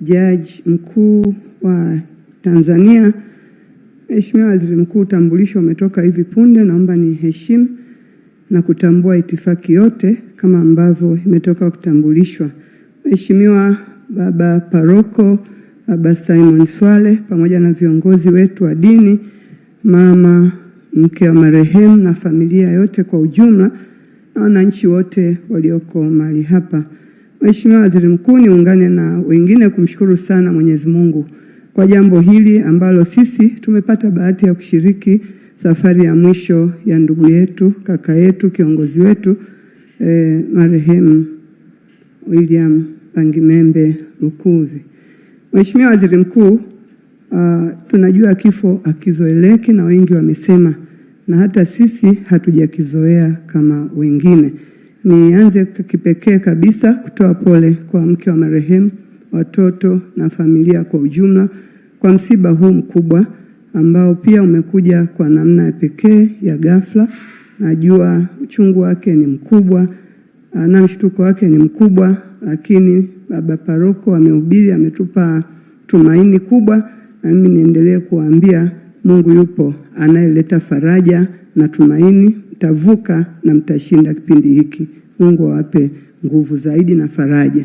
Jaji Mkuu wa Tanzania, Mheshimiwa Waziri Mkuu, utambulisho umetoka hivi punde. Naomba niheshimu na kutambua itifaki yote kama ambavyo imetoka kutambulishwa. Mheshimiwa Baba Paroko, Baba Simon Swale, pamoja na viongozi wetu wa dini, mama mke wa marehemu na familia yote kwa ujumla, na wananchi wote walioko mahali hapa. Mheshimiwa Waziri Mkuu, niungane na wengine kumshukuru sana Mwenyezi Mungu kwa jambo hili ambalo sisi tumepata bahati ya kushiriki safari ya mwisho ya ndugu yetu, kaka yetu, kiongozi wetu marehemu William Bangimembe Lukuvi. Mheshimiwa Waziri Mkuu, tunajua kifo akizoeleki na wengi wamesema, na hata sisi hatujakizoea kama wengine. Nianze kipekee kabisa kutoa pole kwa mke wa marehemu, watoto na familia kwa ujumla kwa msiba huu mkubwa ambao pia umekuja kwa namna ya pekee ya ghafla. Najua uchungu wake ni mkubwa na mshtuko wake ni mkubwa, lakini Baba Paroko amehubiri, ametupa tumaini kubwa, na mimi niendelee kuambia Mungu yupo anayeleta faraja na tumaini. Mtavuka na mtashinda kipindi hiki. Mungu awape nguvu zaidi na faraja.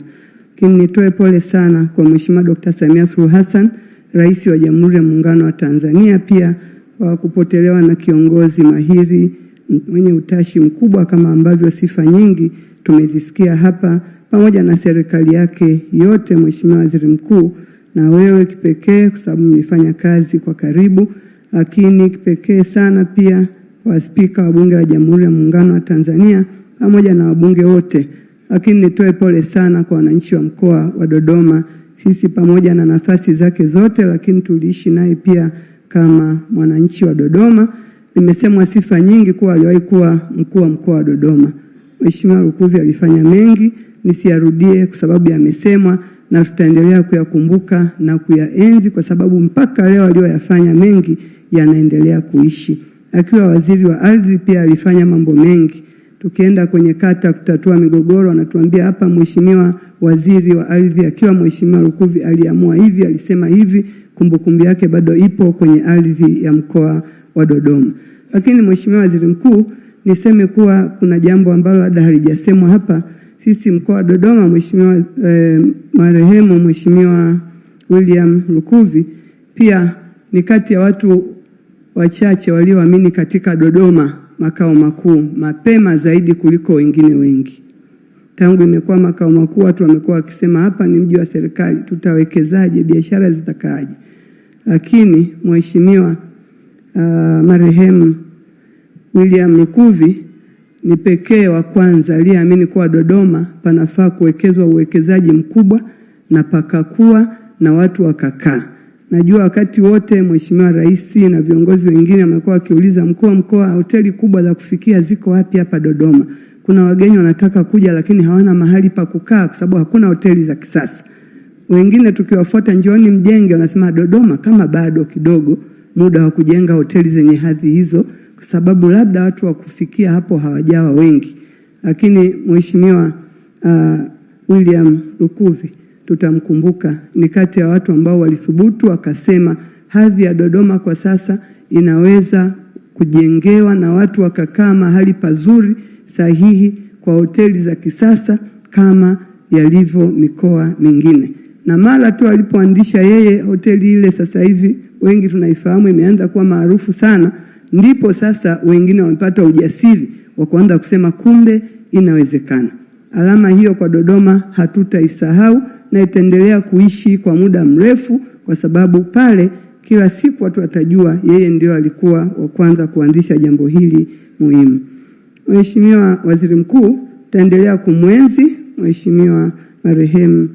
Lakini nitoe pole sana kwa Mheshimiwa Dr. Samia Suluhu Hassan, Rais wa Jamhuri ya Muungano wa Tanzania, pia kwa kupotelewa na kiongozi mahiri mwenye utashi mkubwa kama ambavyo sifa nyingi tumezisikia hapa, pamoja na serikali yake yote. Mheshimiwa Waziri Mkuu, na wewe kipekee kwa sababu mlifanya kazi kwa karibu, lakini kipekee sana pia kwa Spika wa Bunge la Jamhuri ya Muungano wa Tanzania pamoja na wabunge wote. Lakini nitoe pole sana kwa wananchi wa mkoa wa Dodoma. Sisi pamoja na nafasi zake zote, lakini tuliishi naye pia kama mwananchi wa Dodoma. Nimesemwa sifa nyingi kuwa aliwahi kuwa mkuu wa mkoa wa Dodoma. Mheshimiwa Lukuvi alifanya mengi, nisiyarudie kwa sababu yamesemwa, na tutaendelea kuyakumbuka na kuyaenzi kwa sababu mpaka leo aliyoyafanya mengi yanaendelea kuishi. Akiwa waziri wa ardhi pia alifanya mambo mengi. Tukienda kwenye kata kutatua migogoro, anatuambia hapa Mheshimiwa waziri wa ardhi akiwa Mheshimiwa Lukuvi aliamua hivi, alisema hivi. Kumbukumbu yake bado ipo kwenye ardhi ya mkoa wa Dodoma. Lakini Mheshimiwa Waziri Mkuu, niseme kuwa kuna jambo ambalo hata halijasemwa hapa. Sisi mkoa wa Dodoma, Mheshimiwa marehemu Mheshimiwa William Lukuvi pia ni kati ya watu wachache walioamini katika Dodoma makao makuu mapema zaidi kuliko wengine wengi. Tangu imekuwa makao makuu, watu wamekuwa wakisema hapa ni mji wa serikali, tutawekezaje, biashara zitakaaje? Lakini Mheshimiwa marehemu William Lukuvi ni pekee wa kwanza aliyeamini kuwa Dodoma panafaa kuwekezwa uwekezaji mkubwa, na pakakuwa na watu wakakaa. Najua wakati wote Mheshimiwa Rais na viongozi wengine wamekuwa wakiuliza mkuu wa mkoa, hoteli kubwa za kufikia ziko wapi hapa Dodoma? Kuna wageni wanataka kuja lakini hawana mahali pa kukaa kwa sababu hakuna hoteli za kisasa. Wengine tukiwafuata njooni mjenge, wanasema Dodoma kama bado kidogo muda wa kujenga hoteli zenye hadhi hizo kwa sababu labda watu wa kufikia hapo hawajawa wengi. Lakini Mheshimiwa William Lukuvi tutamkumbuka, ni kati ya watu ambao walithubutu wakasema hadhi ya Dodoma kwa sasa inaweza kujengewa na watu wakakaa mahali pazuri sahihi kwa hoteli za kisasa kama yalivyo mikoa mingine. Na mara tu alipoandisha yeye hoteli ile, sasa hivi wengi tunaifahamu, imeanza kuwa maarufu sana, ndipo sasa wengine wamepata ujasiri wa kuanza kusema kumbe inawezekana. Alama hiyo kwa Dodoma hatutaisahau na itaendelea kuishi kwa muda mrefu, kwa sababu pale kila siku watu watajua yeye ndio alikuwa wa kwanza kuanzisha jambo hili muhimu. Mheshimiwa Waziri Mkuu, tutaendelea kumwenzi Mheshimiwa marehemu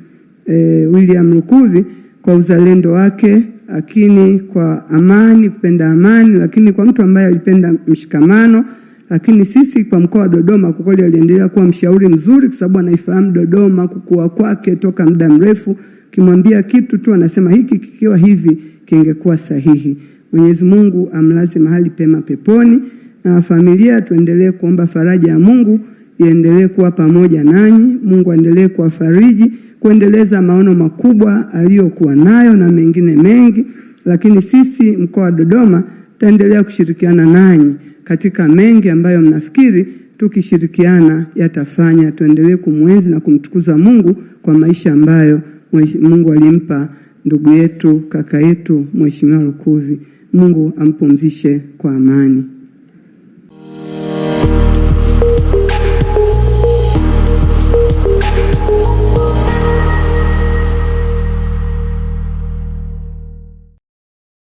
William Lukuvi kwa uzalendo wake, lakini kwa amani, kupenda amani, lakini kwa mtu ambaye alipenda mshikamano. Lakini sisi kwa mkoa wa Dodoma kwa kweli aliendelea kuwa mshauri mzuri kwa sababu anaifahamu Dodoma, kukua kwake toka muda mrefu. Kimwambia kitu tu anasema hiki kikiwa hivi kingekuwa sahihi. Mwenyezi Mungu amlaze mahali pema peponi, na familia tuendelee kuomba faraja ya Mungu iendelee kuwa pamoja nanyi. Mungu aendelee kuwafariji kuendeleza maono makubwa aliyokuwa nayo na mengine mengi, lakini sisi mkoa wa Dodoma tutaendelea kushirikiana nanyi katika mengi ambayo mnafikiri tukishirikiana yatafanya tuendelee kumwenzi na kumtukuza Mungu kwa maisha ambayo Mungu alimpa ndugu yetu, kaka yetu Mheshimiwa Lukuvi. Mungu ampumzishe kwa amani.